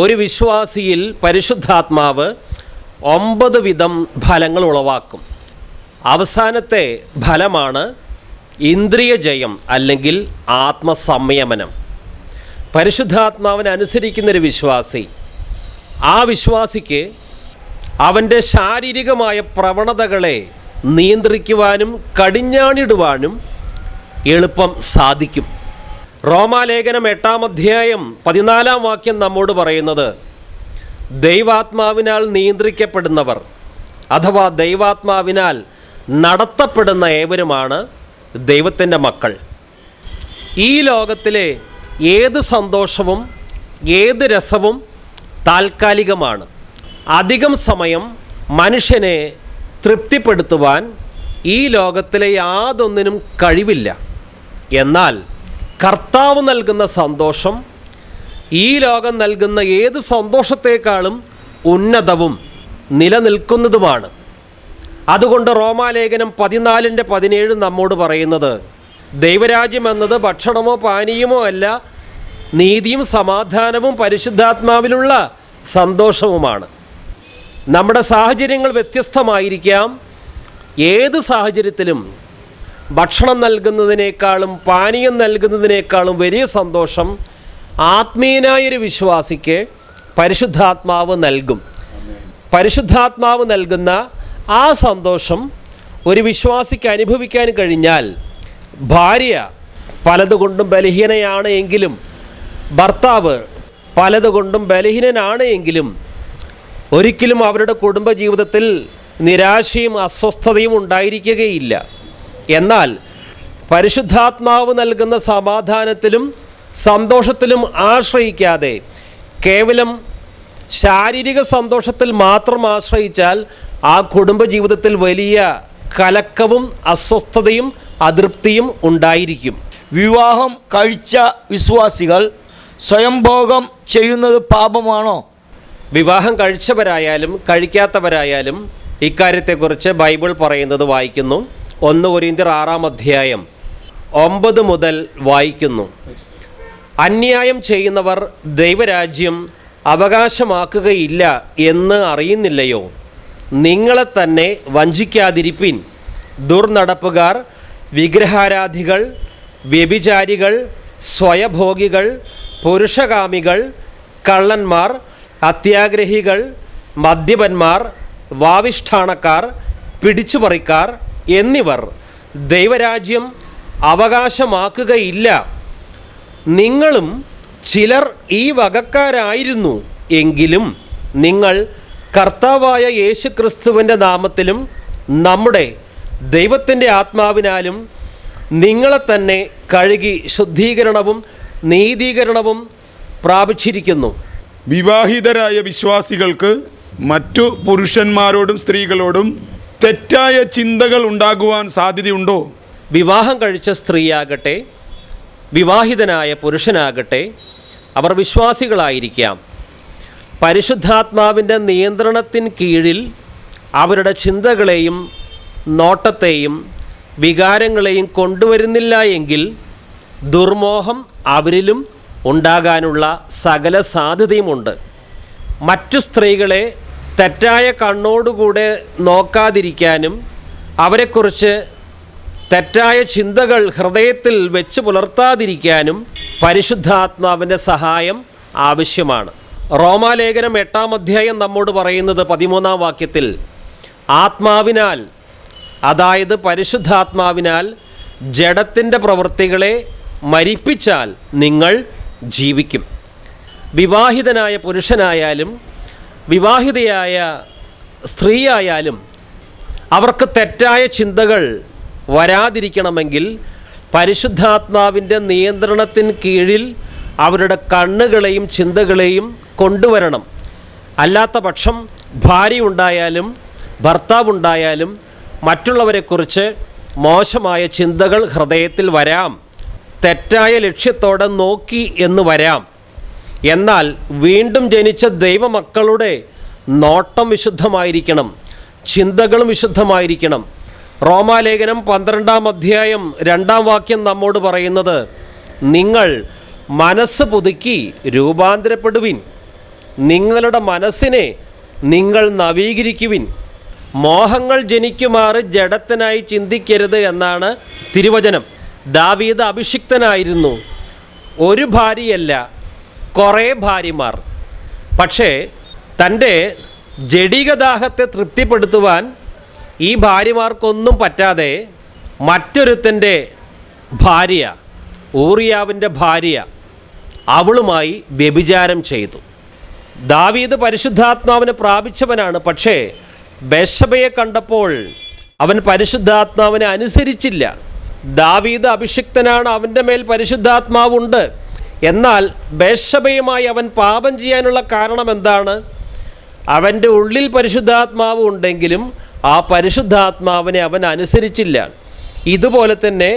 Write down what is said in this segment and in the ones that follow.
ഒരു വിശ്വാസിയിൽ പരിശുദ്ധാത്മാവ് 9 വിധം ഫലങ്ങൾ ഉളവാക്കും. അവസാനത്തെ ഫലമാണ് ഇന്ദ്രിയ ജയം അല്ലെങ്കിൽ ആത്മസംയമനം. പരിശുദ്ധാത്മാവിനെ അനുസരിക്കുന്നൊരു വിശ്വാസി, ആ വിശ്വാസിക്ക് അവൻ്റെ ശാരീരികമായ പ്രവണതകളെ നിയന്ത്രിക്കുവാനും കടിഞ്ഞാണിടുവാനും എളുപ്പം സാധിക്കും. റോമാലേഖനം 8-ാം അധ്യായം 14-ാം വാക്യം നമ്മോട് പറയുന്നത്, ദൈവാത്മാവിനാൽ നിയന്ത്രിക്കപ്പെടുന്നവർ അഥവാ ദൈവാത്മാവിനാൽ നടത്തപ്പെടുന്ന ഏവരുമാണ് ദൈവത്തിൻ്റെ മക്കൾ. ഈ ലോകത്തിലെ ഏത് സന്തോഷവും ഏത് രസവും താൽക്കാലികമാണ്. അധികം സമയം മനുഷ്യനെ തൃപ്തിപ്പെടുത്തുവാൻ ഈ ലോകത്തിലെ യാതൊന്നിനും കഴിവില്ല. എന്നാൽ കർത്താവ് നൽകുന്ന സന്തോഷം ഈ ലോകം നൽകുന്ന ഏത് സന്തോഷത്തെക്കാളും ഉന്നതവും നിലനിൽക്കുന്നതുമാണ്. അതുകൊണ്ട് റോമാലേഖനം 14:17 നമ്മോട് പറയുന്നത്, ദൈവരാജ്യം എന്നത് ഭക്ഷണമോ പാനീയമോ അല്ല, നീതിയും സമാധാനവും പരിശുദ്ധാത്മാവിലുള്ള സന്തോഷവുമാണ്. നമ്മുടെ സാഹചര്യങ്ങൾ വ്യത്യസ്തമായിരിക്കാം. ഏത് സാഹചര്യത്തിലും ഭക്ഷണം നൽകുന്നതിനേക്കാളും പാനീയം നൽകുന്നതിനേക്കാളും വലിയ സന്തോഷം ആത്മീയനായൊരു വിശ്വാസിക്ക് പരിശുദ്ധാത്മാവ് നൽകും. പരിശുദ്ധാത്മാവ് നൽകുന്ന ആ സന്തോഷം ഒരു വിശ്വാസിക്ക് അനുഭവിക്കാൻ കഴിഞ്ഞാൽ, ഭാര്യ പലതുകൊണ്ടും ബലഹീനയാണ് എങ്കിലും, ഭർത്താവ് പലതുകൊണ്ടും ബലഹീനനാണ് എങ്കിലും ഒരിക്കലും അവരുടെ കുടുംബജീവിതത്തിൽ നിരാശയും അസ്വസ്ഥതയും ഉണ്ടായിരിക്കുകയില്ല. എന്നാൽ പരിശുദ്ധാത്മാവ് നൽകുന്ന സമാധാനത്തിലും സന്തോഷത്തിലും ആശ്രയിക്കാതെ കേവലം ശാരീരിക സന്തോഷത്തിൽ മാത്രം ആശ്രയിച്ചാൽ ആ കുടുംബജീവിതത്തിൽ വലിയ കലക്കവും അസ്വസ്ഥതയും അതൃപ്തിയും ഉണ്ടായിരിക്കും. വിവാഹം കഴിച്ച വിശ്വാസികൾ സ്വയംഭോഗം ചെയ്യുന്നത് പാപമാണോ? വിവാഹം കഴിച്ചവരായാലും കഴിക്കാത്തവരായാലും ഇക്കാര്യത്തെക്കുറിച്ച് ബൈബിൾ പറയുന്നത് വായിക്കുന്നു. 1 കൊരിന്ത്യർ 6-ാം അധ്യായം 9 മുതൽ വായിക്കുന്നു. അന്യായം ചെയ്യുന്നവർ ദൈവരാജ്യം അവകാശമാക്കുകയില്ല എന്ന് അറിയുന്നില്ലയോ? നിങ്ങളെ തന്നെ വഞ്ചിക്കാതിരിപ്പിൻ. ദുർനടപ്പുകാർ, വിഗ്രഹാരാധികൾ, വ്യഭിചാരികൾ, സ്വയഭോഗികൾ, പുരുഷകാമികൾ, കള്ളന്മാർ, അത്യാഗ്രഹികൾ, മദ്യപന്മാർ, വാവിഷ്ഠാണക്കാർ, പിടിച്ചുപറിക്കാർ എന്നിവർ ദൈവരാജ്യം അവകാശമാക്കുകയില്ല. നിങ്ങളും ചിലർ ഈ വകക്കാരായിരുന്നു എങ്കിലും നിങ്ങൾ കർത്താവായ യേശുക്രിസ്തുവിൻ്റെ നാമത്തിലും നമ്മുടെ ദൈവത്തിൻ്റെ ആത്മാവിനാലും നിങ്ങളെ തന്നെ കഴുകി ശുദ്ധീകരണവും നീതീകരണവും പ്രാപിച്ചിരിക്കുന്നു. വിവാഹിതരായ വിശ്വാസികൾക്ക് മറ്റു പുരുഷന്മാരോടും സ്ത്രീകളോടും തെറ്റായ ചിന്തകൾ ഉണ്ടാകുവാൻ സാധ്യതയുണ്ടോ? വിവാഹം കഴിച്ച സ്ത്രീയാകട്ടെ വിവാഹിതനായ പുരുഷനാകട്ടെ അവർ വിശ്വാസികളായിരിക്കാം. പരിശുദ്ധാത്മാവിൻ്റെ നിയന്ത്രണത്തിന് കീഴിൽ അവരുടെ ചിന്തകളെയും നോട്ടത്തെയും വികാരങ്ങളെയും കൊണ്ടുവരുന്നില്ല എങ്കിൽ ദുർമോഹം അവരിലും ഉണ്ടാകാനുള്ള സകല സാധ്യതയുമുണ്ട്. മറ്റു സ്ത്രീകളെ തെറ്റായ കണ്ണോടുകൂടെ നോക്കാതിരിക്കാനും അവരെക്കുറിച്ച് തെറ്റായ ചിന്തകൾ ഹൃദയത്തിൽ വെച്ച് പുലർത്താതിരിക്കാനും പരിശുദ്ധാത്മാവിൻ്റെ സഹായം ആവശ്യമാണ്. റോമാലേഖനം 8-ാം അധ്യായം നമ്മോട് പറയുന്നത് 13-ാം വാക്യത്തിൽ, ആത്മാവിനാൽ അതായത് പരിശുദ്ധാത്മാവിനാൽ ജഡത്തിൻ്റെ പ്രവൃത്തികളെ മരിപ്പിച്ചാൽ നിങ്ങൾ ജീവിക്കും. വിവാഹിതനായ പുരുഷനായാലും വിവാഹിതയായ സ്ത്രീയായാലും അവർക്ക് തെറ്റായ ചിന്തകൾ വരാതിരിക്കണമെങ്കിൽ പരിശുദ്ധാത്മാവിൻ്റെ നിയന്ത്രണത്തിന് കീഴിൽ അവരുടെ കണ്ണുകളെയും ചിന്തകളെയും കൊണ്ടുവരണം. അല്ലാത്ത പക്ഷം ഭാര്യയുണ്ടായാലും ഭർത്താവുണ്ടായാലും മറ്റുള്ളവരെക്കുറിച്ച് മോശമായ ചിന്തകൾ ഹൃദയത്തിൽ വരാം. തെറ്റായ ലക്ഷ്യത്തോടെ നോക്കി എന്ന് വരാം. എന്നാൽ വീണ്ടും ജനിച്ച ദൈവമക്കളുടെ നോട്ടം വിശുദ്ധമായിരിക്കണം, ചിന്തകളും വിശുദ്ധമായിരിക്കണം. റോമാലേഖനം 12-ാം അധ്യായം 2-ാം വാക്യം നമ്മോട് പറയുന്നത്, നിങ്ങൾ മനസ്സ് പുതുക്കി രൂപാന്തരപ്പെടുവിൻ, നിങ്ങളുടെ മനസ്സിനെ നിങ്ങൾ നവീകരിക്കുവിൻ, മോഹങ്ങൾ ജനിക്കുമാറ് ജഡത്തിനായി ചിന്തിക്കരുത് എന്നാണ് തിരുവചനം. ദാവീദ് അഭിഷിക്തനായിരുന്നു. ഒരു ഭാര്യയല്ല, കുറേ ഭാര്യമാർ. പക്ഷേ തൻ്റെ ജഡികദാഹത്തെ തൃപ്തിപ്പെടുത്തുവാൻ ഈ ഭാര്യമാർക്കൊന്നും പറ്റാതെ മറ്റൊരുത്തൻ്റെ ഭാര്യ, ഊറിയാവിൻ്റെ ഭാര്യ, അവളുമായി വ്യഭിചാരം ചെയ്തു. ദാവീദ് പരിശുദ്ധാത്മാവിനെ പ്രാപിച്ചവനാണ്. പക്ഷേ ബത്ശബയെ കണ്ടപ്പോൾ അവൻ പരിശുദ്ധാത്മാവിനെ അനുസരിച്ചില്ല. ദാവീദ് അഭിഷിക്തനാണ്, അവൻ്റെ മേൽ പരിശുദ്ധാത്മാവുണ്ട്. എന്നാൽ ബത്ശബയുമായി അവൻ പാപം ചെയ്യാനുള്ള കാരണം എന്താണ്? അവൻ്റെ ഉള്ളിൽ പരിശുദ്ധാത്മാവ് ഉണ്ടെങ്കിലും ആ പരിശുദ്ധാത്മാവിനെ അവൻ അനുസരിച്ചില്ല. ഇതുപോലെ തന്നെ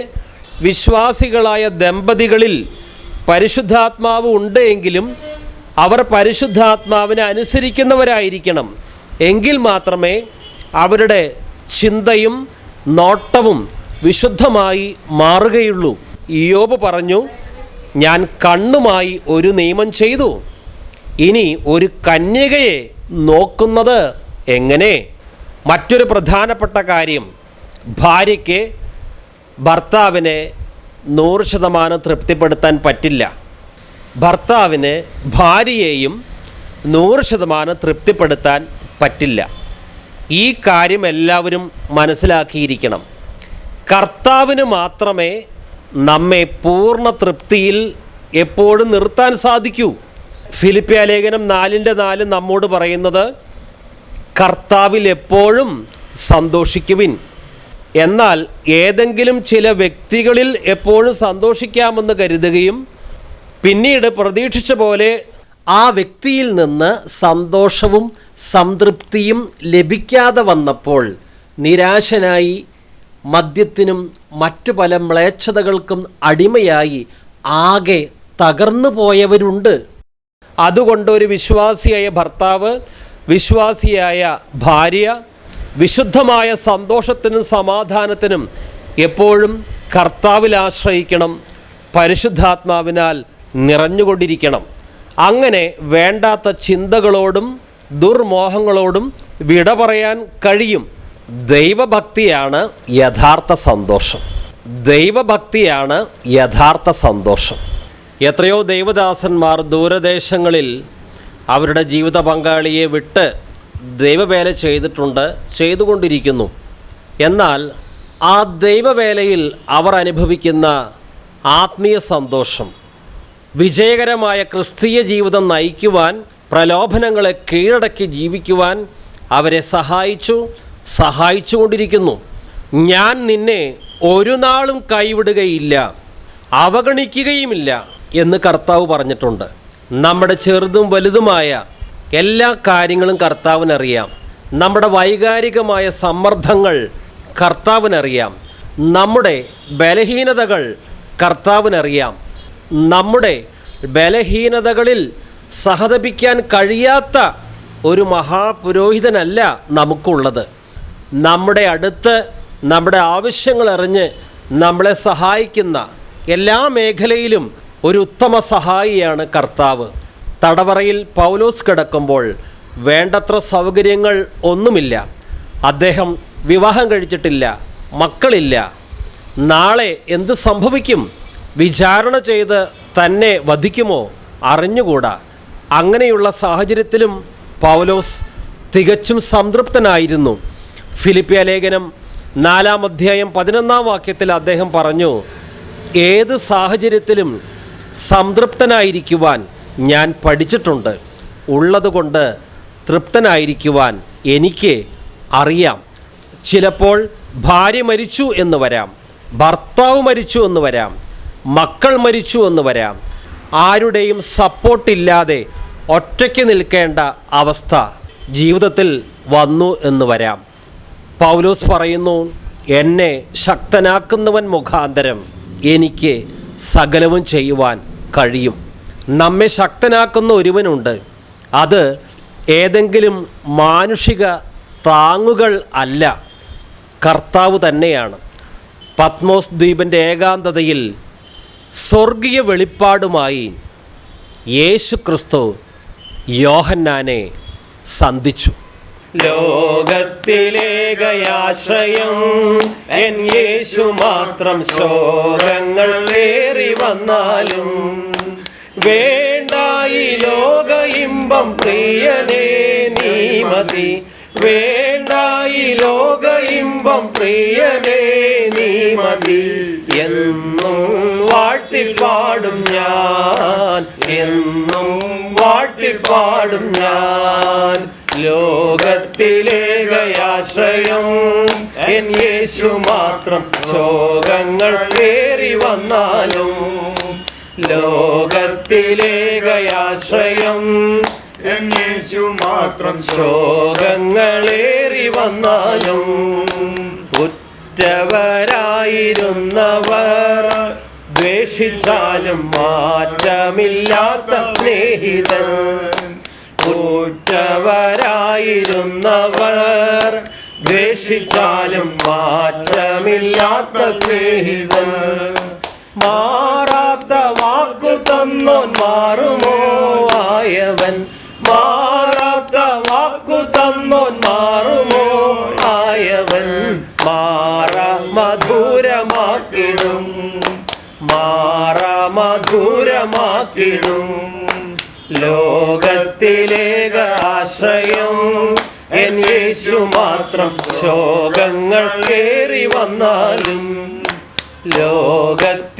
വിശ്വാസികളായ ദമ്പതികളിൽ പരിശുദ്ധാത്മാവ് ഉണ്ട് എങ്കിലും അവർ പരിശുദ്ധാത്മാവിനെ അനുസരിക്കുന്നവരായിരിക്കണം. എങ്കിൽ മാത്രമേ അവരുടെ ചിന്തയും നോട്ടവും വിശുദ്ധമായി മാറുകയുള്ളൂ. ഇയ്യോബ് പറഞ്ഞു, ഞാൻ കണ്ണുമായി ഒരു നിയമം ചെയ്തു, ഇനി ഒരു കന്യകയെ നോക്കുന്നത് എങ്ങനെ? മറ്റൊരു പ്രധാനപ്പെട്ട കാര്യം, ഭാര്യയ്ക്ക് ഭർത്താവിനെ 100% തൃപ്തിപ്പെടുത്താൻ പറ്റില്ല. ഭർത്താവിന് ഭാര്യയെയും 100% തൃപ്തിപ്പെടുത്താൻ പറ്റില്ല. ഈ കാര്യം എല്ലാവരും മനസ്സിലാക്കിയിരിക്കണം. കർത്താവിന് മാത്രമേ നമ്മെ പൂർണ്ണ തൃപ്തിയിൽ എപ്പോഴും നിർത്താൻ സാധിക്കൂ. ഫിലിപ്പിയ ലേഖനം 4:4 നമ്മോട് പറയുന്നത്, കർത്താവിൽ എപ്പോഴും സന്തോഷിക്കുവിൻ. എന്നാൽ ഏതെങ്കിലും ചില വ്യക്തികളിൽ എപ്പോഴും സന്തോഷിക്കാമെന്ന് കരുതുകയും പിന്നീട് പ്രതീക്ഷിച്ച പോലെ ആ വ്യക്തിയിൽ നിന്ന് സന്തോഷവും സംതൃപ്തിയും ലഭിക്കാതെ വന്നപ്പോൾ നിരാശനായി മദ്യത്തിനും മറ്റു പല മ്ലേച്ഛതകൾക്കും അടിമയായി ആകെ തകർന്നു പോയവരുണ്ട്. അതുകൊണ്ട് ഒരു വിശ്വാസിയായ ഭർത്താവ്, വിശ്വാസിയായ ഭാര്യ വിശുദ്ധമായ സന്തോഷത്തിനും സമാധാനത്തിനും എപ്പോഴും കർത്താവിൽ ആശ്രയിക്കണം, പരിശുദ്ധാത്മാവിനാൽ നിറഞ്ഞുകൊണ്ടിരിക്കണം. അങ്ങനെ വേണ്ടാത്ത ചിന്തകളോടും ദുർമോഹങ്ങളോടും വിട പറയാൻ കഴിയും. ദൈവഭക്തിയാണ് യഥാർത്ഥ സന്തോഷം. ദൈവഭക്തിയാണ് യഥാർത്ഥ സന്തോഷം. എത്രയോ ദൈവദാസന്മാർ ദൂരദേശങ്ങളിൽ അവരുടെ ജീവിത പങ്കാളിയെ വിട്ട് ദൈവവേല ചെയ്തിട്ടുണ്ട്, ചെയ്തുകൊണ്ടിരിക്കുന്നു. എന്നാൽ ആ ദൈവവേലയിൽ അവർ അനുഭവിക്കുന്ന ആത്മീയ സന്തോഷം, വിജയകരമായ ക്രിസ്തീയ ജീവിതം നയിക്കുവാൻ, പ്രലോഭനങ്ങളെ കീഴടക്കി ജീവിക്കുവാൻ അവരെ സഹായിച്ചുകൊണ്ടിരിക്കുന്നു. ഞാൻ നിന്നെ ഒരു നാളും കൈവിടുകയില്ല, അവഗണിക്കുകയുമില്ല എന്ന് കർത്താവ് പറഞ്ഞിട്ടുണ്ട്. നമ്മുടെ ചെറുതും വലുതുമായ എല്ലാ കാര്യങ്ങളും കർത്താവിനറിയാം. നമ്മുടെ വൈകാരികമായ സമ്മർദ്ദങ്ങൾ കർത്താവിനറിയാം. നമ്മുടെ ബലഹീനതകൾ കർത്താവിനറിയാം. നമ്മുടെ ബലഹീനതകളിൽ സഹതപിക്കാൻ കഴിയാത്ത ഒരു മഹാപുരോഹിതനല്ല നമുക്കുള്ളത്. നമ്മുടെ അടുത്ത് നമ്മുടെ ആവശ്യങ്ങൾ അറിഞ്ഞ് നമ്മളെ സഹായിക്കുന്ന എല്ലാ മേഖലയിലും ഒരു ഉത്തമ സഹായിയാണ് കർത്താവ്. തടവറയിൽ പൗലോസ് കിടക്കുമ്പോൾ വേണ്ടത്ര സൗകര്യങ്ങൾ ഒന്നുമില്ല. അദ്ദേഹം വിവാഹം കഴിച്ചിട്ടില്ല, മക്കളില്ല. നാളെ എന്ത് സംഭവിക്കും? വിചാരണ ചെയ്ത് തന്നെ വധിക്കുമോ? അറിഞ്ഞുകൂടാ. അങ്ങനെയുള്ള സാഹചര്യത്തിലും പൗലോസ് തികച്ചും സംതൃപ്തനായിരുന്നു. ഫിലിപ്പിയ ലേഖനം 4-ാം അധ്യായം 11-ാം വാക്യത്തിൽ അദ്ദേഹം പറഞ്ഞു, ഏത് സാഹചര്യത്തിലും സംതൃപ്തനായിരിക്കുവാൻ ഞാൻ പഠിച്ചിട്ടുണ്ട്. ഉള്ളതുകൊണ്ട് തൃപ്തനായിരിക്കുവാൻ എനിക്ക് അറിയാം. ചിലപ്പോൾ ഭാര്യ മരിച്ചു എന്ന് വരാം, ഭർത്താവ് മരിച്ചു എന്ന് വരാം, മക്കൾ മരിച്ചു എന്ന് വരാം. ആരുടെയും സപ്പോർട്ടില്ലാതെ ഒറ്റയ്ക്ക് നിൽക്കേണ്ട അവസ്ഥ ജീവിതത്തിൽ വന്നു എന്ന് വരാം. പൗലോസ് പറയുന്നു, എന്നെ ശക്തനാക്കുന്നവൻ മുഖാന്തരം എനിക്ക് സകലവും ചെയ്യുവാൻ കഴിയും. നമ്മെ ശക്തനാക്കുന്ന ഒരുവനുണ്ട്. അത് ഏതെങ്കിലും മാനുഷിക താങ്ങുകൾ അല്ല, കർത്താവ് തന്നെയാണ്. പത്മോസ് ദ്വീപിൻ്റെ ഏകാന്തതയിൽ സ്വർഗീയ വെളിപ്പാടുമായി യേശു ക്രിസ്തു യോഹന്നാനെ സന്ധിച്ചു. ലോകത്തിലേകയാശ്രയം എൻ യേശു മാത്രം, ശോകങ്ങൾ ഏറി വന്നാലും വേണ്ടായി ലോക ഇമ്പം പ്രിയനേ നീ മതി, വേണ്ടായി ലോക ഇമ്പം പ്രിയനേ നീ മതി. എന്നും വാഴ്ത്തിപ്പാടും ഞാൻ, എന്നും വാഴ്ത്തിപ്പാടും ഞാൻ. ലോകത്തിലേകയാശ്രയം എൻ യേശു മാത്രം, ശോകങ്ങൾ ഏറി വന്നാലും ലോകത്തിലേകയാശ്രയം എൻ യേശു മാത്രം, ശോകങ്ങളേറി വന്നാലും ഉറ്റവരായിരുന്നവർ ദ്വേഷിച്ചാലും മാറ്റമില്ലാത്ത സ്നേഹിതൻ, ഉറ്റവരായിരുന്നവർ ദ്വേഷിച്ചാലും മാറ്റമില്ലാത്ത സ്നേഹിതൻ, മാറാത്ത വാക്കു തന്നോൻ മാറുമോ ആയവൻ, മാറാത്ത വാക്കു തന്നോൻ മാറുമോ ആയവൻ, മാറ മധുരമാക്കിടും, മാറ മധുരമാക്കിടും. ലോകത്തിലേക ആശ്രയം എൻ യേശു മാത്രം, ശോകങ്ങൾ കേറി വന്നാലും ലോകത്തിലേകയാശ്രയം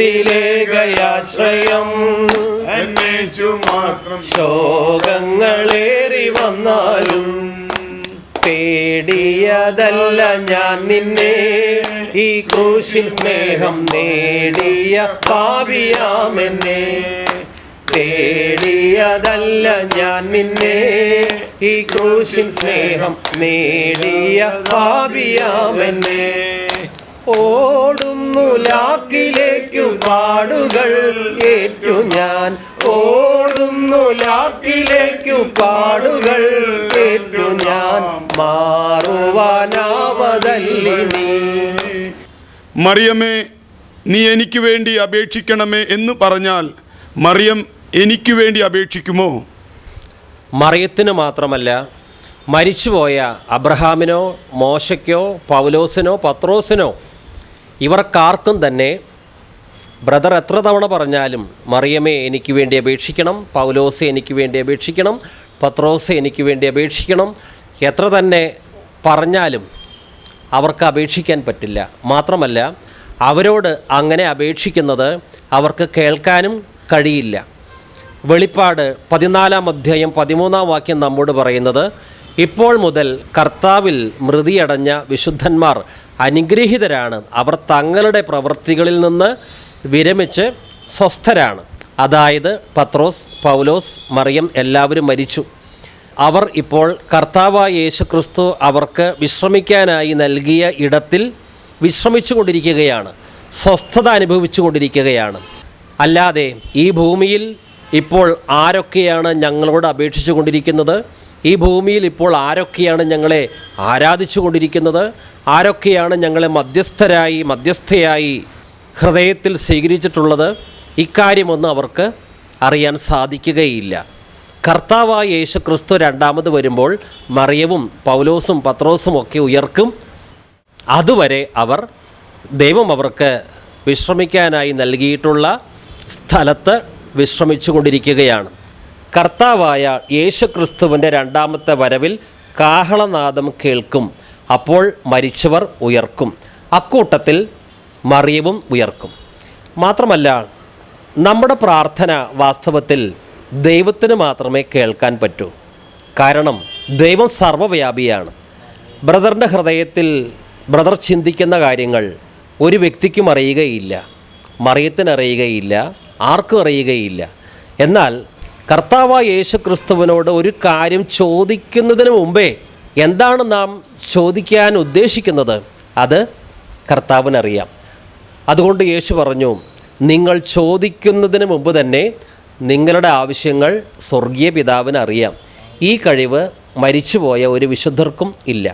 എൻ യേശു മാത്രം, ശോകങ്ങളേറി വന്നാലും പേടിയതല്ല ഞാൻ നിന്നെ, ഈ ക്രൂശിൽ സ്നേഹം നേടിയ പാപിയാമെന്നെ. പേടിയതല്ല ഞാൻ നിന്നെ, ഈ ക്രൂശിൽ സ്നേഹം നേടിയ പാപിയാമെന്നെ. ഓടുന്നു ലാക്കിലേക്കു പാടുകൾ ഏറ്റു ഞാൻ, ഓടുന്നു ലാക്കിലേക്കു പാടുകൾ ഏറ്റു ഞാൻ, മാറുവാനാവതല്ലിനി. മറിയമേ, നീ എനിക്ക് വേണ്ടി അപേക്ഷിക്കണമേ എന്ന് പറഞ്ഞാൽ മറിയം എനിക്ക് വേണ്ടി അപേക്ഷിക്കുമോ? മറിയത്തിന് മാത്രമല്ല, മരിച്ചുപോയ അബ്രഹാമിനോ മോശയ്ക്കോ പൗലോസിനോ പത്രോസിനോ ഇവർക്കാർക്കും തന്നെ ബ്രദർ എത്ര തവണ പറഞ്ഞാലും മറിയമേ എനിക്ക് വേണ്ടി അപേക്ഷിക്കണം, പൗലോസെ എനിക്ക് വേണ്ടി അപേക്ഷിക്കണം, പത്രോസെ എനിക്ക് വേണ്ടി അപേക്ഷിക്കണം, എത്ര തന്നെ പറഞ്ഞാലും അവർക്ക് അപേക്ഷിക്കാൻ പറ്റില്ല. മാത്രമല്ല, അവരോട് അങ്ങനെ അപേക്ഷിക്കുന്നത് അവർക്ക് കേൾക്കാനും കഴിയില്ല. വെളിപ്പാട് 14-ാം അധ്യായം 13-ാം വാക്യം നമ്മോട് പറയുന്നത്, ഇപ്പോൾ മുതൽ കർത്താവിൽ മൃതിയടഞ്ഞ വിശുദ്ധന്മാർ അനുഗ്രഹീതരാണ്, അവർ തങ്ങളുടെ പ്രവൃത്തികളിൽ നിന്ന് വിരമിച്ച് സ്വസ്ഥരാണ്. അതായത് പത്രോസ്, പൗലോസ്, മറിയം എല്ലാവരും മരിച്ചു. അവർ ഇപ്പോൾ കർത്താവായ യേശു ക്രിസ്തു അവർക്ക് വിശ്രമിക്കാനായി നൽകിയ ഇടത്തിൽ വിശ്രമിച്ചു കൊണ്ടിരിക്കുകയാണ്, സ്വസ്ഥത അനുഭവിച്ചു കൊണ്ടിരിക്കുകയാണ്. അല്ലാതെ ഈ ഭൂമിയിൽ ഇപ്പോൾ ആരൊക്കെയാണ് ഞങ്ങളോട് അപേക്ഷിച്ചു കൊണ്ടിരിക്കുന്നത്, ഈ ഭൂമിയിൽ ഇപ്പോൾ ആരൊക്കെയാണ് ഞങ്ങളെ ആരാധിച്ചു കൊണ്ടിരിക്കുന്നത്, ആരൊക്കെയാണ് ഞങ്ങളെ മധ്യസ്ഥയായി ഹൃദയത്തിൽ സ്വീകരിച്ചിട്ടുള്ളത്, ഇക്കാര്യമൊന്നും അവർക്ക് അറിയാൻ സാധിക്കുകയില്ല. കർത്താവായ യേശു ക്രിസ്തു രണ്ടാമത് വരുമ്പോൾ മറിയവും പൗലോസും പത്രോസും ഒക്കെ ഉയർക്കും. അതുവരെ ദൈവം അവർക്ക് വിശ്രമിക്കാനായി നൽകിയിട്ടുള്ള സ്ഥലത്ത് വിശ്രമിച്ചു കൊണ്ടിരിക്കുകയാണ്. കർത്താവായ യേശു ക്രിസ്തുവിൻ്റെ രണ്ടാമത്തെ വരവിൽ കാഹളനാദം കേൾക്കും. അപ്പോൾ മരിച്ചവർ ഉയർക്കും, അക്കൂട്ടത്തിൽ മറിയവും ഉയർക്കും. മാത്രമല്ല, നമ്മുടെ പ്രാർത്ഥന വാസ്തവത്തിൽ ദൈവത്തിന് മാത്രമേ കേൾക്കാൻ പറ്റൂ. കാരണം ദൈവം സർവ്വവ്യാപിയാണ്. ബ്രദറിൻ്റെ ഹൃദയത്തിൽ ബ്രദർ ചിന്തിക്കുന്ന കാര്യങ്ങൾ ഒരു വ്യക്തിക്കും അറിയുകയില്ല, മറിയത്തിന് അറിയുകയില്ല, ആർക്കും അറിയുകയില്ല. എന്നാൽ കർത്താവായ യേശു ക്രിസ്തുവിനോട് ഒരു കാര്യം ചോദിക്കുന്നതിന് മുമ്പേ എന്താണ് നാം ചോദിക്കാൻ ഉദ്ദേശിക്കുന്നത് അത് കർത്താവിനറിയാം. അതുകൊണ്ട് യേശു പറഞ്ഞു, നിങ്ങൾ ചോദിക്കുന്നതിന് മുമ്പ് തന്നെ നിങ്ങളുടെ ആവശ്യങ്ങൾ സ്വർഗീയ പിതാവിന് അറിയാം. ഈ കഴിവ് മരിച്ചുപോയ ഒരു വിശുദ്ധർക്കും ഇല്ല.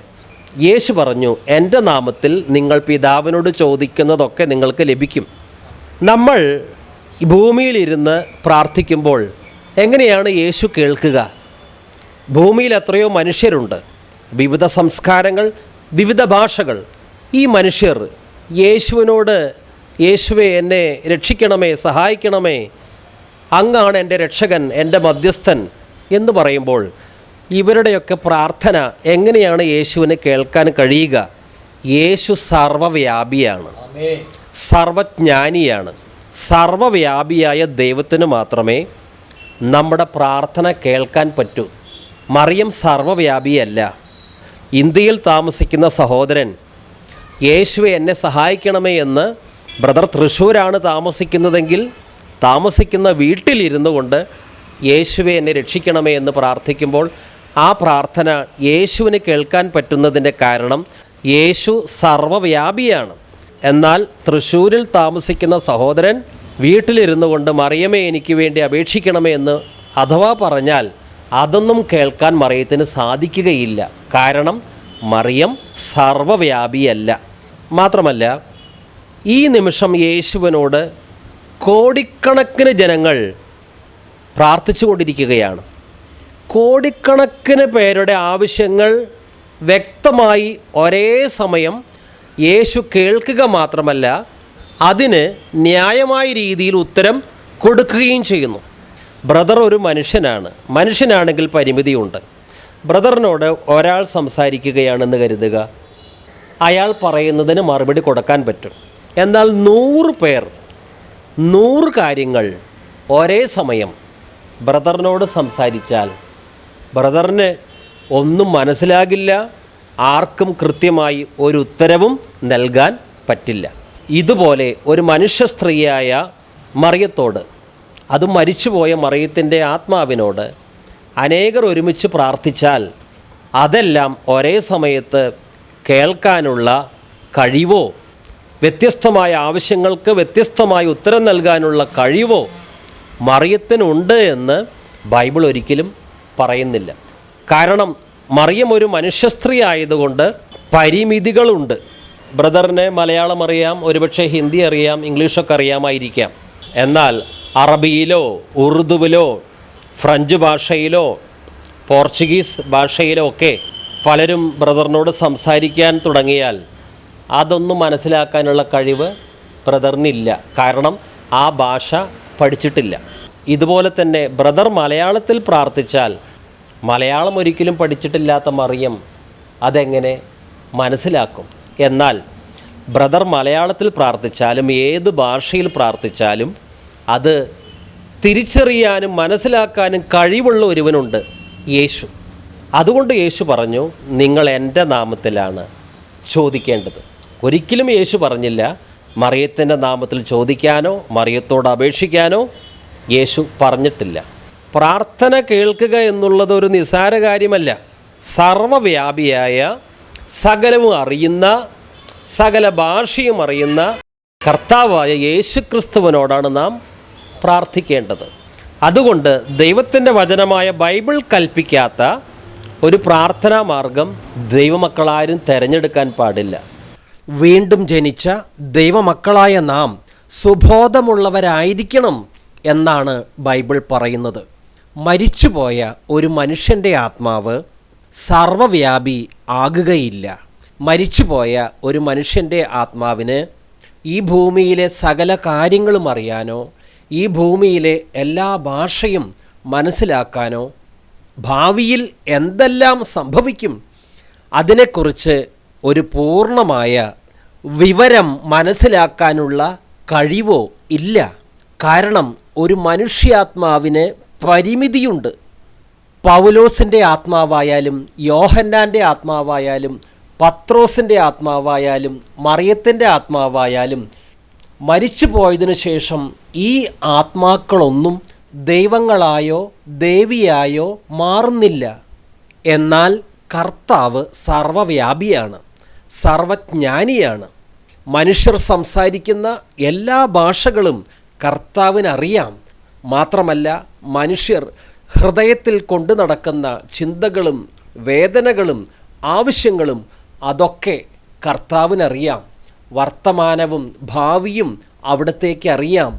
യേശു പറഞ്ഞു, എൻ്റെ നാമത്തിൽ നിങ്ങൾ പിതാവിനോട് ചോദിക്കുന്നതൊക്കെ നിങ്ങൾക്ക് ലഭിക്കും. നമ്മൾ ഈ ഭൂമിയിലിരുന്ന് പ്രാർത്ഥിക്കുമ്പോൾ എങ്ങനെയാണ് യേശു കേൾക്കുക? ഭൂമിയിൽ എത്രയോ മനുഷ്യരുണ്ട്, വിവിധ സംസ്കാരങ്ങൾ, വിവിധ ഭാഷകൾ. ഈ മനുഷ്യർ യേശുവിനോട്, യേശുവേ എന്നെ രക്ഷിക്കണമേ, സഹായിക്കണമേ, അങ്ങാണ് എൻ്റെ രക്ഷകൻ, എൻ്റെ മധ്യസ്ഥൻ എന്ന് പറയുമ്പോൾ ഇവരുടെയൊക്കെ പ്രാർത്ഥന എങ്ങനെയാണ് യേശുവിന് കേൾക്കാൻ കഴിയുക? യേശു സർവ്വവ്യാപിയാണ്, സർവജ്ഞാനിയാണ്. സർവ്വവ്യാപിയായ ദൈവത്തിന് മാത്രമേ നമ്മുടെ പ്രാർത്ഥന കേൾക്കാൻ പറ്റൂ. മറിയം സർവ്വവ്യാപിയല്ല. ഇന്ത്യയിൽ താമസിക്കുന്ന സഹോദരൻ യേശുവെ എന്നെ സഹായിക്കണമേ എന്ന് ബ്രദർ തൃശ്ശൂരാണ് താമസിക്കുന്നതെങ്കിൽ താമസിക്കുന്ന വീട്ടിലിരുന്നു കൊണ്ട് യേശുവെ എന്നെ രക്ഷിക്കണമേ എന്ന് പ്രാർത്ഥിക്കുമ്പോൾ ആ പ്രാർത്ഥന യേശുവിന് കേൾക്കാൻ പറ്റുന്നതിൻ്റെ കാരണം യേശു സർവ്വവ്യാപിയാണ്. എന്നാൽ തൃശ്ശൂരിൽ താമസിക്കുന്ന സഹോദരൻ വീട്ടിലിരുന്നു കൊണ്ട് മറിയമേ എനിക്ക് വേണ്ടി അപേക്ഷിക്കണമേ എന്ന് അഥവാ പറഞ്ഞാൽ അതൊന്നും കേൾക്കാൻ മറിയത്തിന് സാധിക്കുകയില്ല. കാരണം മറിയം സർവ്വവ്യാപിയല്ല. മാത്രമല്ല, ഈ നിമിഷം യേശുവിനോട് കോടിക്കണക്കിന് ജനങ്ങൾ പ്രാർത്ഥിച്ചു കൊണ്ടിരിക്കുകയാണ്. കോടിക്കണക്കിന് പേരുടെ ആവശ്യങ്ങൾ വ്യക്തമായി ഒരേ സമയം യേശു കേൾക്കുക മാത്രമല്ല, അതിന് ന്യായമായ രീതിയിൽ ഉത്തരം കൊടുക്കുകയും ചെയ്യുന്നു. ബ്രദർ ഒരു മനുഷ്യനാണെങ്കിൽ പരിമിതിയുണ്ട്. ബ്രദറിനോട് ഒരാൾ സംസാരിക്കുകയാണെന്ന് കരുതുക, അയാൾ പറയുന്നതിന് മറുപടി കൊടുക്കാൻ പറ്റും. എന്നാൽ 100 പേർ 100 കാര്യങ്ങൾ ഒരേ സമയം ബ്രദറിനോട് സംസാരിച്ചാൽ ബ്രദറിന് ഒന്നും മനസ്സിലാകില്ല, ആർക്കും കൃത്യമായി ഒരു ഉത്തരവും നൽകാൻ പറ്റില്ല. ഇതുപോലെ ഒരു മനുഷ്യ സ്ത്രീയായ മറിയത്തോട്, അത് മരിച്ചുപോയ മറിയത്തിൻ്റെ ആത്മാവിനോട് അനേകർ ഒരുമിച്ച് പ്രാർത്ഥിച്ചാൽ അതെല്ലാം ഒരേ സമയത്ത് കേൾക്കാനുള്ള കഴിവോ വ്യത്യസ്തമായ ആവശ്യങ്ങൾക്ക് വ്യത്യസ്തമായ ഉത്തരം നൽകാനുള്ള കഴിവോ മറിയത്തിനുണ്ട് എന്ന് ബൈബിൾ ഒരിക്കലും പറയുന്നില്ല. കാരണം മറിയം ഒരു മനുഷ്യ സ്ത്രീ ആയതുകൊണ്ട് പരിമിതികളുണ്ട്. ബ്രദറിന് മലയാളം അറിയാം, ഒരുപക്ഷെ ഹിന്ദി അറിയാം, ഇംഗ്ലീഷൊക്കെ അറിയാമായിരിക്കാം. എന്നാൽ അറബിയിലോ ഉറുദുവിലോ ഫ്രഞ്ച് ഭാഷയിലോ പോർച്ചുഗീസ് ഭാഷയിലോ ഒക്കെ പലരും ബ്രദറിനോട് സംസാരിക്കാൻ തുടങ്ങിയാൽ അതൊന്നും മനസ്സിലാക്കാനുള്ള കഴിവ് ബ്രദറിനില്ല. കാരണം ആ ഭാഷ പഠിച്ചിട്ടില്ല. ഇതുപോലെ തന്നെ ബ്രദർ മലയാളത്തിൽ പ്രാർത്ഥിച്ചാൽ മലയാളം ഒരിക്കലും പഠിച്ചിട്ടില്ലാത്ത മറിയം അതെങ്ങനെ മനസ്സിലാക്കും? എന്നാൽ ബ്രദർ മലയാളത്തിൽ പ്രാർത്ഥിച്ചാലും ഏത് ഭാഷയിൽ പ്രാർത്ഥിച്ചാലും അത് തിരിച്ചറിയാനും മനസ്സിലാക്കാനും കഴിവുള്ള ഒരുവനുണ്ട്, യേശു. അതുകൊണ്ട് യേശു പറഞ്ഞു, നിങ്ങൾ എൻ്റെ നാമത്തിലാണ് ചോദിക്കേണ്ടത്. ഒരിക്കലും യേശു പറഞ്ഞില്ല മറിയത്തിൻ്റെ നാമത്തിൽ ചോദിക്കാനോ മറിയത്തോട് അപേക്ഷിക്കാനോ യേശു പറഞ്ഞിട്ടില്ല. പ്രാർത്ഥന കേൾക്കുക എന്നുള്ളത് ഒരു നിസ്സാര കാര്യമല്ല. സർവ്വവ്യാപിയായ, സകലവും അറിയുന്ന, സകല ഭാഷയും അറിയുന്ന കർത്താവായ യേശുക്രിസ്തുവിനോടാണ് നാം പ്രാർത്ഥിക്കേണ്ടത്. അതുകൊണ്ട് ദൈവത്തിൻ്റെ വചനമായ ബൈബിൾ കൽപ്പിക്കാത്ത ഒരു പ്രാർത്ഥനാ മാർഗം ദൈവമക്കളാരും തിരഞ്ഞെടുക്കാൻ പാടില്ല. വീണ്ടും ജനിച്ച ദൈവമക്കളായ നാം സുബോധമുള്ളവരായിരിക്കണം എന്നാണ് ബൈബിൾ പറയുന്നത്. മരിച്ചുപോയ ഒരു മനുഷ്യൻ്റെ ആത്മാവ് സർവ്വവ്യാപി ആകുകയില്ല. മരിച്ചുപോയ ഒരു മനുഷ്യൻ്റെ ആത്മാവിന് ഈ ഭൂമിയിലെ സകല കാര്യങ്ങളും അറിയാനോ ഈ ഭൂമിയിലെ എല്ലാ ഭാഷയും മനസ്സിലാക്കാനോ ഭാവിയിൽ എന്തെല്ലാം സംഭവിക്കും അതിനെക്കുറിച്ച് ഒരു പൂർണ്ണമായ വിവരം മനസ്സിലാക്കാനുള്ള കഴിവോ ഇല്ല. കാരണം ഒരു മനുഷ്യാത്മാവിന് പരിമിതിയുണ്ട്. പൗലോസിൻ്റെ ആത്മാവായാലും യോഹന്നാൻ്റെ ആത്മാവായാലും പത്രോസിൻ്റെ ആത്മാവായാലും മറിയത്തിൻ്റെ ആത്മാവായാലും മരിച്ചു പോയതിനു ശേഷം ഈ ആത്മാക്കളൊന്നും ദൈവങ്ങളായോ ദേവിയായോ മാറുന്നില്ല. എന്നാൽ കർത്താവ് സർവ്വവ്യാപിയാണ്, സർവജ്ഞാനിയാണ്. മനുഷ്യർ സംസാരിക്കുന്ന എല്ലാ ഭാഷകളും കർത്താവിനറിയാം. മാത്രമല്ല, മനുഷ്യർ ഹൃദയത്തിൽ കൊണ്ടു നടക്കുന്ന ചിന്തകളും വേദനകളും ആവശ്യങ്ങളും അതൊക്കെ കർത്താവിനറിയാം. വർത്തമാനവും ഭാവിയും അവിടത്തേക്ക് അറിയാം.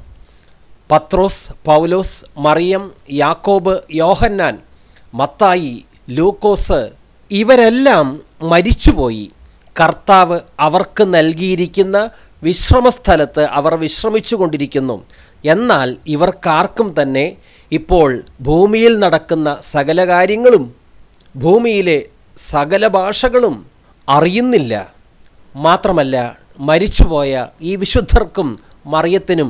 പത്രോസ്, പൗലോസ്, മറിയം, യാക്കോബ്, യോഹന്നാൻ, മത്തായി, ലൂക്കോസ് ഇവരെല്ലാം മരിച്ചുപോയി. കർത്താവ് അവർക്ക് നൽകിയിരിക്കുന്ന വിശ്രമസ്ഥലത്ത് അവർ വിശ്രമിച്ചു കൊണ്ടിരിക്കുന്നു. എന്നാൽ ഇവർക്കാർക്കും തന്നെ ഇപ്പോൾ ഭൂമിയിൽ നടക്കുന്ന സകല കാര്യങ്ങളും ഭൂമിയിലെ സകല ഭാഷകളും അറിയുന്നില്ല. മാത്രമല്ല, മരിച്ചുപോയ ഈ വിശുദ്ധർക്കും മറിയത്തിനും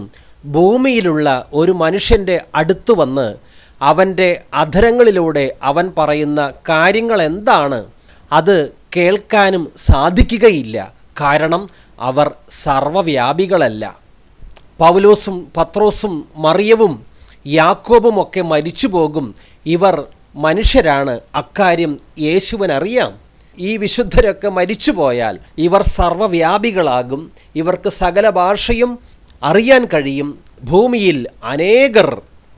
ഭൂമിയിലുള്ള ഒരു മനുഷ്യൻ്റെ അടുത്തു വന്ന് അവൻ്റെ അധരങ്ങളിലൂടെ അവൻ പറയുന്ന കാര്യങ്ങൾ എന്താണ് അത് കേൾക്കാനും സാധിക്കുകയില്ല. കാരണം അവർ സർവ്വവ്യാപികളല്ല. പൗലോസും പത്രോസും മറിയവും യാക്കോബുമൊക്കെ മരിച്ചു പോകും. ഇവർ മനുഷ്യരാണ്, അക്കാര്യം യേശുവിനറിയാം. ഈ വിശുദ്ധരൊക്കെ മരിച്ചു പോയാൽ ഇവർ സർവ്വവ്യാപികളാകും. ഇവർക്ക് സകല ഭാഷയും അറിയാൻ കഴിയും. ഭൂമിയിൽ അനേകർ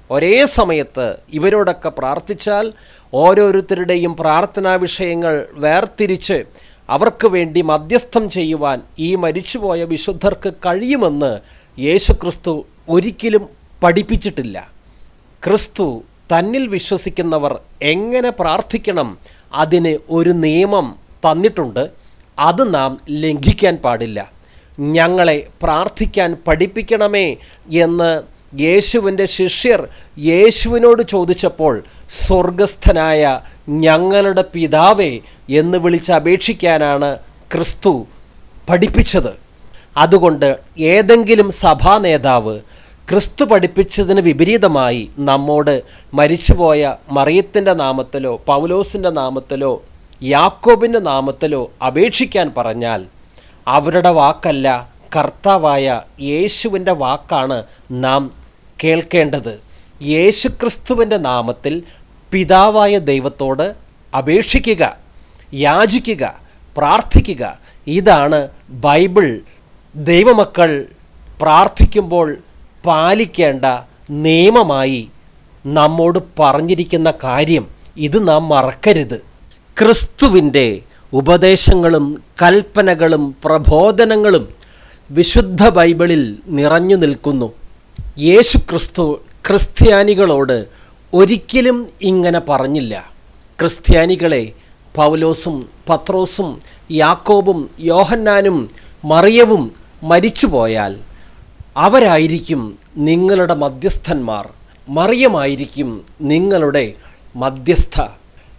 ഒരേ സമയത്ത് ഇവരോടൊക്കെ പ്രാർത്ഥിച്ചാൽ ഓരോരുത്തരുടെയും പ്രാർത്ഥനാ വിഷയങ്ങൾ വേർതിരിച്ച് അവർക്ക് വേണ്ടി മധ്യസ്ഥം ചെയ്യുവാൻ ഈ മരിച്ചുപോയ വിശുദ്ധർക്ക് കഴിയുമെന്ന് യേശുക്രിസ്തു ഒരിക്കലും പഠിപ്പിച്ചിട്ടില്ല. ക്രിസ്തു തന്നിൽ വിശ്വസിക്കുന്നവർ എങ്ങനെ പ്രാർത്ഥിക്കണം അതിന് ഒരു നിയമം തന്നിട്ടുണ്ട്. അത് നാം ലംഘിക്കാൻ പാടില്ല. ഞങ്ങളെ പ്രാർത്ഥിക്കാൻ പഠിപ്പിക്കണമേ എന്ന് യേശുവിൻ്റെ ശിഷ്യർ യേശുവിനോട് ചോദിച്ചപ്പോൾ സ്വർഗസ്ഥനായ ഞങ്ങളുടെ പിതാവേ എന്ന് വിളിച്ചപേക്ഷിക്കാനാണ് ക്രിസ്തു പഠിപ്പിച്ചത്. അതുകൊണ്ട് ഏതെങ്കിലും സഭാ നേതാവ് ക്രിസ്തു പഠിപ്പിച്ചതിന് വിപരീതമായി നമ്മോട് മരിച്ചുപോയ മറിയത്തിൻ്റെ നാമത്തിലോ പൗലോസിൻ്റെ നാമത്തിലോ യാക്കോബിൻ്റെ നാമത്തിലോ അപേക്ഷിക്കാൻ പറഞ്ഞാൽ അവരുടെ വാക്കല്ല, കർത്താവായ യേശുവിൻ്റെ വാക്കാണ് നാം കേൾക്കേണ്ടത്. യേശുക്രിസ്തുവിൻ്റെ നാമത്തിൽ പിതാവായ ദൈവത്തോട് അപേക്ഷിക്കുക, യാചിക്കുക, പ്രാർത്ഥിക്കുക. ഇതാണ് ബൈബിൾ ദൈവമക്കൾ പ്രാർത്ഥിക്കുമ്പോൾ പാലിക്കേണ്ട നിയമമായി നമ്മോട് പറഞ്ഞിരിക്കുന്ന കാര്യം. ഇത് നാം മറക്കരുത്. ക്രിസ്തുവിൻ്റെ ഉപദേശങ്ങളും കൽപ്പനകളും പ്രബോധനങ്ങളും വിശുദ്ധ ബൈബിളിൽ നിറഞ്ഞു നിൽക്കുന്നു. യേശുക്രിസ്തു ക്രിസ്ത്യാനികളോട് ഒരിക്കലും ഇങ്ങനെ പറഞ്ഞില്ല. ക്രിസ്ത്യാനികളെ പൗലോസും പത്രോസും യാക്കോബും യോഹന്നാനും മറിയവും മരിച്ചുപോയാൽ അവരായിരിക്കും നിങ്ങളുടെ മധ്യസ്ഥന്മാർ. മറിയമായിരിക്കും നിങ്ങളുടെ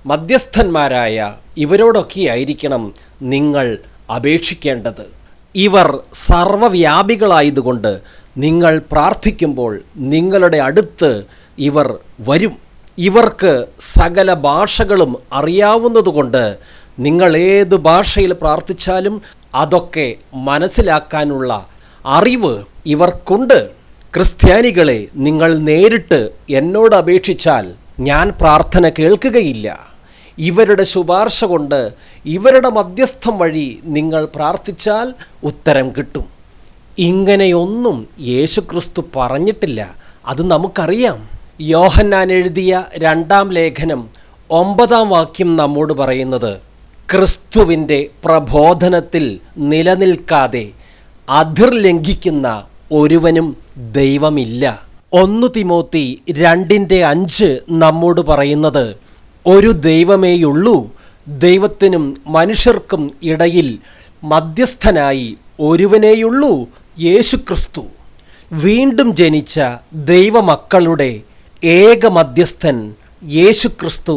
മധ്യസ്ഥന്മാരായ ഇവരോടൊക്കെയായിരിക്കണം നിങ്ങൾ അപേക്ഷിക്കേണ്ടത്. ഇവർ സർവ്വവ്യാപികളായതുകൊണ്ട് നിങ്ങൾ പ്രാർത്ഥിക്കുമ്പോൾ നിങ്ങളുടെ അടുത്ത് ഇവർ വരും. ഇവർക്ക് സകല ഭാഷകളും അറിയാവുന്നതുകൊണ്ട് നിങ്ങൾ ഏത് ഭാഷയിൽ പ്രാർത്ഥിച്ചാലും അതൊക്കെ മനസ്സിലാക്കാനുള്ള അറിവ് ഇവർക്കുണ്ട്. ക്രിസ്ത്യാനികളെ, നിങ്ങൾ നേരിട്ട് എന്നോട് അപേക്ഷിച്ചാൽ ഞാൻ പ്രാർത്ഥന കേൾക്കുകയില്ല. ഇവരുടെ ശുപാർശ കൊണ്ട് ഇവരുടെ മധ്യസ്ഥം വഴി നിങ്ങൾ പ്രാർത്ഥിച്ചാൽ ഉത്തരം കിട്ടും. ഇങ്ങനെയൊന്നും യേശുക്രിസ്തു പറഞ്ഞിട്ടില്ല. അത് നമുക്കറിയാം. യോഹന്നാൻ എഴുതിയ 2-ാം ലേഖനം 9-ാം വാക്യം നമ്മോട് പറയുന്നത്, ക്രിസ്തുവിൻ്റെ പ്രബോധനത്തിൽ നിലനിൽക്കാതെ അതിർ ലംഘിക്കുന്ന ഒരുവനും ദൈവമില്ല. 1 തിമോത്തി 2:5 നമ്മോട് പറയുന്നത്, ഒരു ദൈവമേയുള്ളൂ, ദൈവത്തിനും മനുഷ്യർക്കും ഇടയിൽ മധ്യസ്ഥനായി ഒരുവനേയുള്ളൂ, യേശുക്രിസ്തു. വീണ്ടും ജനിച്ച ദൈവമക്കളുടെ ഏക മധ്യസ്ഥൻ യേശുക്രിസ്തു,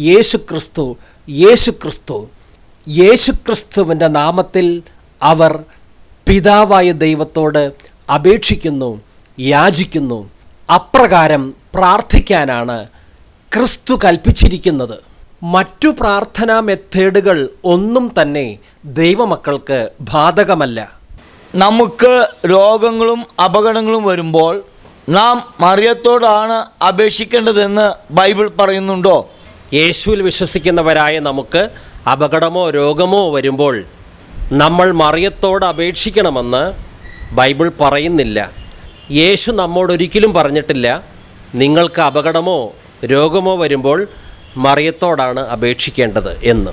യേശുക്രിസ്തു, യേശുക്രിസ്തു. യേശുക്രിസ്തുവിൻ്റെ നാമത്തിൽ അവർ പിതാവായ ദൈവത്തോട് അപേക്ഷിക്കുന്നു, യാചിക്കുന്നു. അപ്രകാരം പ്രാർത്ഥിക്കാനാണ് ക്രിസ്തു കൽപ്പിച്ചിരിക്കുന്നത്. മറ്റു പ്രാർത്ഥനാ മെത്തേഡുകൾ ഒന്നും തന്നെ ദൈവമക്കൾക്ക് ബാധകമല്ല. നമുക്ക് രോഗങ്ങളും അപകടങ്ങളും വരുമ്പോൾ നാം മറിയത്തോടാണ് അപേക്ഷിക്കേണ്ടതെന്ന് ബൈബിൾ പറയുന്നുണ്ടോ? യേശുവിൽ വിശ്വസിക്കുന്നവരായ നമുക്ക് അപകടമോ രോഗമോ വരുമ്പോൾ നമ്മൾ മറിയത്തോട് അപേക്ഷിക്കണമെന്ന് ബൈബിൾ പറയുന്നില്ല. യേശു നമ്മോടൊരിക്കലും പറഞ്ഞിട്ടില്ല നിങ്ങൾക്ക് അപകടമോ രോഗമോ വരുമ്പോൾ മറിയത്തോടാണ് അപേക്ഷിക്കേണ്ടത് എന്ന്.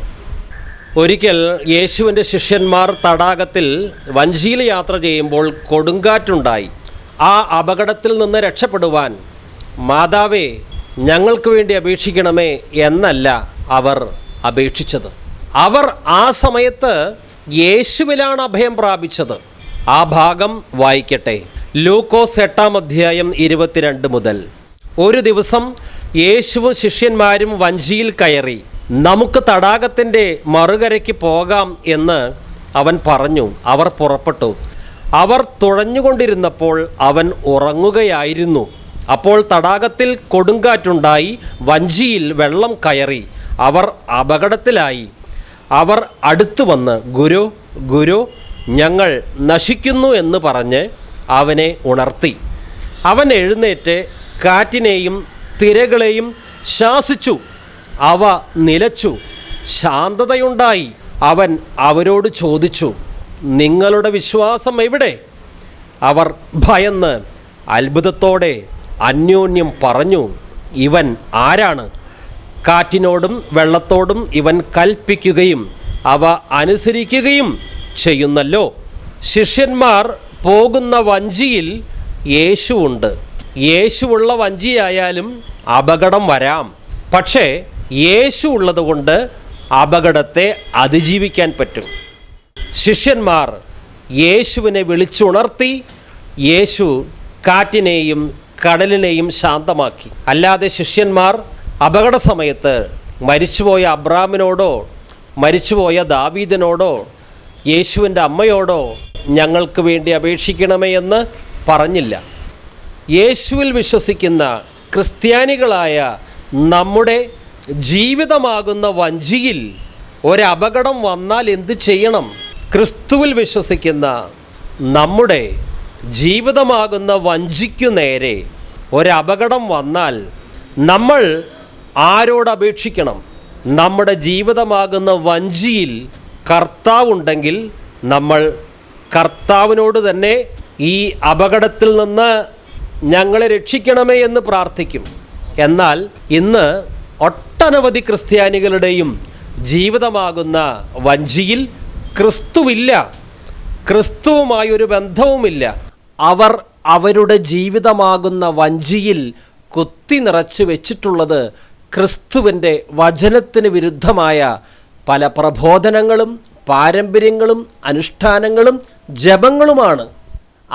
ഒരിക്കൽ യേശുവിൻ്റെ ശിഷ്യന്മാർ തടാകത്തിൽ വഞ്ചിയിൽ യാത്ര ചെയ്യുമ്പോൾ കൊടുങ്കാറ്റുണ്ടായി. ആ അപകടത്തിൽ നിന്ന് രക്ഷപ്പെടുവാൻ മാതാവേ ഞങ്ങൾക്ക് വേണ്ടി അപേക്ഷിക്കണമേ എന്നല്ല അവർ അപേക്ഷിച്ചത്. അവർ ആ സമയത്ത് യേശുവിലാണ് അഭയം പ്രാപിച്ചത്. ആ ഭാഗം വായിക്കട്ടെ. ലൂക്കോസ് 8:22 മുതൽ. ഒരു ദിവസം യേശുവും ശിഷ്യന്മാരും വഞ്ചിയിൽ കയറി നമുക്ക് തടാകത്തിൻ്റെ മറുകരയ്ക്ക് പോകാം എന്ന് അവൻ പറഞ്ഞു. അവർ പുറപ്പെട്ടു. അവർ തുഴഞ്ഞുകൊണ്ടിരുന്നപ്പോൾ അവൻ ഉറങ്ങുകയായിരുന്നു. അപ്പോൾ തടാകത്തിൽ കൊടുങ്കാറ്റുണ്ടായി, വഞ്ചിയിൽ വെള്ളം കയറി, അവർ അപകടത്തിലായി. അവർ അടുത്തു വന്ന് ഗുരു ഗുരു ഞങ്ങൾ നശിക്കുന്നു എന്ന് പറഞ്ഞ് അവനെ ഉണർത്തി. അവൻ എഴുന്നേറ്റ് കാറ്റിനെയും തിരകളെയും ശാസിച്ചു. അവ നിലച്ചു, ശാന്തതയുണ്ടായി. അവൻ അവരോട് ചോദിച്ചു, നിങ്ങളുടെ വിശ്വാസം എവിടെ? അവർ ഭയന്ന് അത്ഭുതത്തോടെ അന്യോന്യം പറഞ്ഞു, ഇവൻ ആരാണ്? കാറ്റിനോടും വെള്ളത്തോടും ഇവൻ കൽപ്പിക്കുകയും അവ അനുസരിക്കുകയും ചെയ്യുന്നല്ലോ. ശിഷ്യന്മാർ പോകുന്ന വഞ്ചിയിൽ യേശുവുണ്ട്. യേശുവുള്ള വഞ്ചിയായാലും അപകടം വരാം. പക്ഷേ യേശു ഉള്ളതുകൊണ്ട് അപകടത്തെ അതിജീവിക്കാൻ പറ്റും. ശിഷ്യന്മാർ യേശുവിനെ വിളിച്ചുണർത്തി. യേശു കാറ്റിനെയും കടലിനെയും ശാന്തമാക്കി. അല്ലാതെ ശിഷ്യന്മാർ അപകട സമയത്ത് മരിച്ചുപോയ അബ്രാമിനോടോ മരിച്ചുപോയ ദാവീദിനോടോ യേശുവിൻ്റെ അമ്മയോടോ ഞങ്ങൾക്ക് വേണ്ടി അപേക്ഷിക്കണമേ എന്ന് പറഞ്ഞില്ല. യേശുവിൽ വിശ്വസിക്കുന്ന ക്രിസ്ത്യാനികളായ നമ്മുടെ ജീവിതമാകുന്ന വഞ്ചിയിൽ ഒരപകടം വന്നാൽ എന്ത് ചെയ്യണം? ക്രിസ്തുവിൽ വിശ്വസിക്കുന്ന നമ്മുടെ ജീവിതമാകുന്ന വഞ്ചിക്കു നേരെ ഒരപകടം വന്നാൽ നമ്മൾ ആരോട് അപേക്ഷിക്കണം? നമ്മുടെ ജീവിതമാകുന്ന വഞ്ചിയിൽ കർത്താവുണ്ടെങ്കിൽ നമ്മൾ കർത്താവിനോട് തന്നെ ഈ അപകടത്തിൽ നിന്ന് ഞങ്ങളെ രക്ഷിക്കണമേ എന്ന് പ്രാർത്ഥിക്കും. എന്നാൽ ഇന്ന് ഒട്ടനവധി ക്രിസ്ത്യാനികളുടെയും ജീവിതമാകുന്ന വഞ്ചിയിൽ ക്രിസ്തുവില്ല, ക്രിസ്തുവുമായൊരു ബന്ധവുമില്ല. അവർ അവരുടെ ജീവിതമാകുന്ന വഞ്ചിയിൽ കുത്തി നിറച്ച് വെച്ചിട്ടുള്ളത് ക്രിസ്തുവിൻ്റെ വചനത്തിന് വിരുദ്ധമായ പല പ്രബോധനങ്ങളും പാരമ്പര്യങ്ങളും അനുഷ്ഠാനങ്ങളും ജപങ്ങളുമാണ്.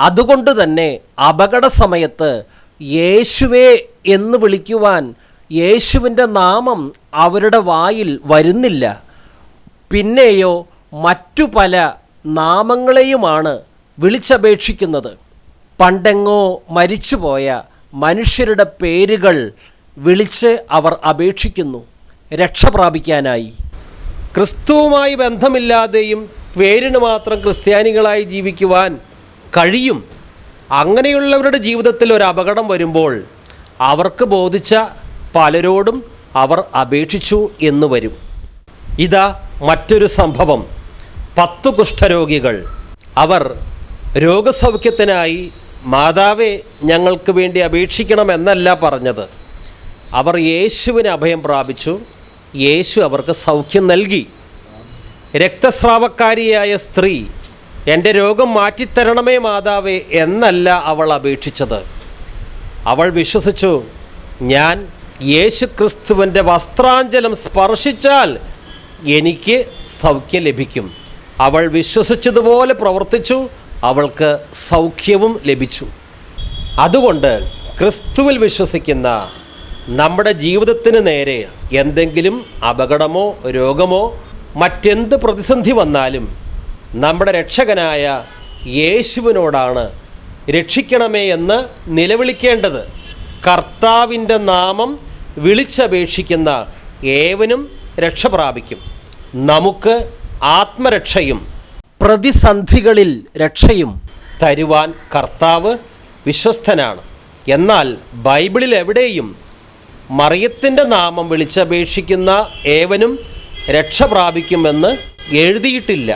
അതുകൊണ്ട് തന്നെ അപകട സമയത്ത് യേശുവേ എന്ന് വിളിക്കുവാൻ യേശുവിൻ്റെ നാമം അവരുടെ വായിൽ വരുന്നില്ല. പിന്നെയോ മറ്റു പല നാമങ്ങളെയുമാണ് വിളിച്ചപേക്ഷിക്കുന്നത്. പണ്ടെങ്ങോ മരിച്ചുപോയ മനുഷ്യരുടെ പേരുകൾ വിളിച്ച് അവർ അപേക്ഷിക്കുന്നു രക്ഷ പ്രാപിക്കാനായി. ക്രിസ്തുവുമായി ബന്ധമില്ലാതെയും പേരിന് മാത്രം ക്രിസ്ത്യാനികളായി ജീവിക്കുവാൻ കഴിയും. അങ്ങനെയുള്ളവരുടെ ജീവിതത്തിൽ ഒരു അപകടം വരുമ്പോൾ അവർക്ക് ബോധിച്ച പലരോടും അവർ അപേക്ഷിച്ചു എന്ന് വരും. ഇതാ മറ്റൊരു സംഭവം. 10 കുഷ്ഠരോഗികൾ അവർ രോഗസൗഖ്യത്തിനായി മാതാവേ ഞങ്ങൾക്ക് വേണ്ടി അപേക്ഷിക്കണമെന്നല്ല പറഞ്ഞത്. അവർ യേശുവിന് അഭയം പ്രാപിച്ചു. യേശു അവർക്ക് സൗഖ്യം നൽകി. രക്തസ്രാവക്കാരിയായ സ്ത്രീ എൻ്റെ രോഗം മാറ്റിത്തരണമേ മാതാവേ എന്നല്ല അവൾ അപേക്ഷിച്ചത്. അവൾ വിശ്വസിച്ചു, ഞാൻ യേശു ക്രിസ്തുവിൻ്റെ വസ്ത്രാഞ്ചലം സ്പർശിച്ചാൽ എനിക്ക് സൗഖ്യം ലഭിക്കും. അവൾ വിശ്വസിച്ചതുപോലെ പ്രവർത്തിച്ചു. അവൾക്ക് സൗഖ്യവും ലഭിച്ചു. അതുകൊണ്ട് ക്രിസ്തുവിൽ വിശ്വസിക്കുന്ന നമ്മുടെ ജീവിതത്തിന് നേരെ എന്തെങ്കിലും അപകടമോ രോഗമോ മറ്റെന്ത് പ്രതിസന്ധി വന്നാലും നമ്മുടെ രക്ഷകനായ യേശുവിനോടാണ് രക്ഷിക്കണമേ എന്ന് നിലവിളിക്കേണ്ടത്. കർത്താവിൻ്റെ നാമം വിളിച്ചപേക്ഷിക്കുന്ന ഏവനും രക്ഷ പ്രാപിക്കും. നമുക്ക് ആത്മരക്ഷയും പ്രതിസന്ധികളിൽ രക്ഷയും തരുവാൻ കർത്താവ് വിശ്വസ്തനാണ്. എന്നാൽ ബൈബിളിൽ എവിടെയും മറിയത്തിൻ്റെ നാമം വിളിച്ചപേക്ഷിക്കുന്ന ഏവനും രക്ഷ പ്രാപിക്കുമെന്ന് എഴുതിയിട്ടില്ല.